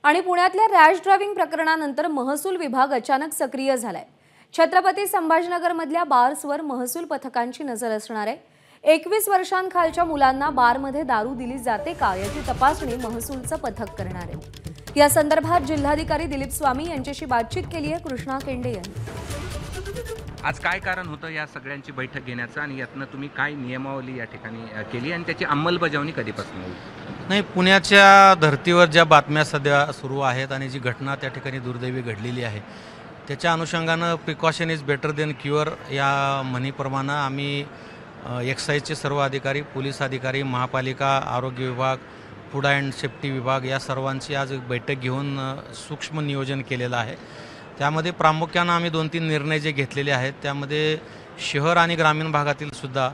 आणि पुण्यातल्या rash driving प्रकरणानंतर महसूल विभाग अचानक सक्रिय झालाय। छत्रपती संभाजीनगरमधल्या बार्सवर महसूल पथकांची नजर असणार आहे। 21 वर्षांखालच्या मुलांना बारमध्ये दारू दिली जाते का याची तपासणी महसूलचं पथक करणार आहे। या संदर्भात जिल्हाधिकारी दिलीप स्वामी यांच्याशी बातचीत केली आहे कृष्णा केंडे यांनी। आज काय कारण होतं या सगळ्यांची बैठक घेण्याचं आणि यातनं तुम्ही काय नियमावली या ठिकाणी केली आणि त्याची अंमलबजावणी कधीपासून होईल? नाही, पुण्याच्या धर्तीवर ज्या बातम्या सध्या सुरू आहेत आणि जी घटना त्या ठिकाणी दुर्दैवी घडलेली आहे त्याच्या अनुषंगानं precaution is better than cure या म्हणीप्रमाणे आम्ही एक्साईजचे सर्व अधिकारी, पोलीस अधिकारी, महापालिका, आरोग्य विभाग, फूड अँड सेफ्टी विभाग या सर्वांची आज बैठक घेऊन सूक्ष्म नियोजन केलेलं आहे। त्यामध्ये प्रामुख्यानं आम्ही 2-3 निर्णय जे घेतलेले आहेत त्यामध्ये शहर आणि ग्रामीण भागातील सुद्धा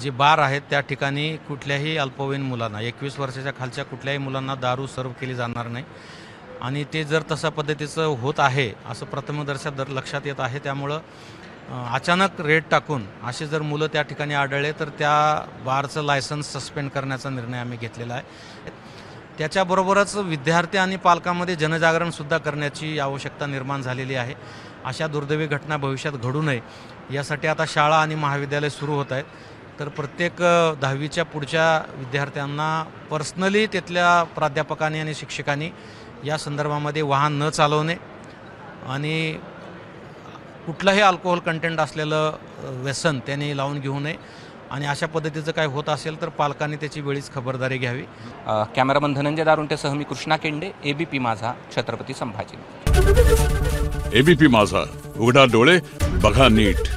जे बार आहेत त्या ठिकाणी कुठल्याही अल्पवयीन मुलांना 21 वर्षाच्या खालच्या कुठल्याही मुलांना दारू सर्व केली जाणार नाही आणि ते जर तशा पद्धतीचं होत आहे असं प्रथमदर्शा लक्षात येत आहे। त्यामुळं अचानक रेट टाकून असे जर मुलं त्या ठिकाणी आढळले तर त्या बारचं लायसन्स सस्पेंड करण्याचा निर्णय आम्ही घेतलेला आहे। त्याच्याबरोबरच विद्यार्थी आणि पालकांमध्ये जनजागरणसुद्धा करण्याची आवश्यकता निर्माण झालेली आहे। अशा दुर्दैवी घटना भविष्यात घडू नये यासाठी आता शाळा आणि महाविद्यालय सुरू होत आहेत, तर प्रत्येक 10वीच्या पुढच्या विद्यार्थ्यांना पर्सनली तिथल्या प्राध्यापकांनी आणि शिक्षकांनी या संदर्भामध्ये वाहन न चालवणे आणि कुठलंही अल्कोहोल कंटेंट असलेलं व्यसन त्यांनी लावून घेऊ नये आणि अशा पद्धतीचं काय होत असेल तर पालकांनी त्याची वेळीच खबरदारी घ्यावी। कॅमेरामन धनंजय दारुंटेसह मी कृष्णा केंडे, एबीपी माझा, छत्रपती संभाजीनगर। एबीपी माझा, उघडा डोळे बघा नीट।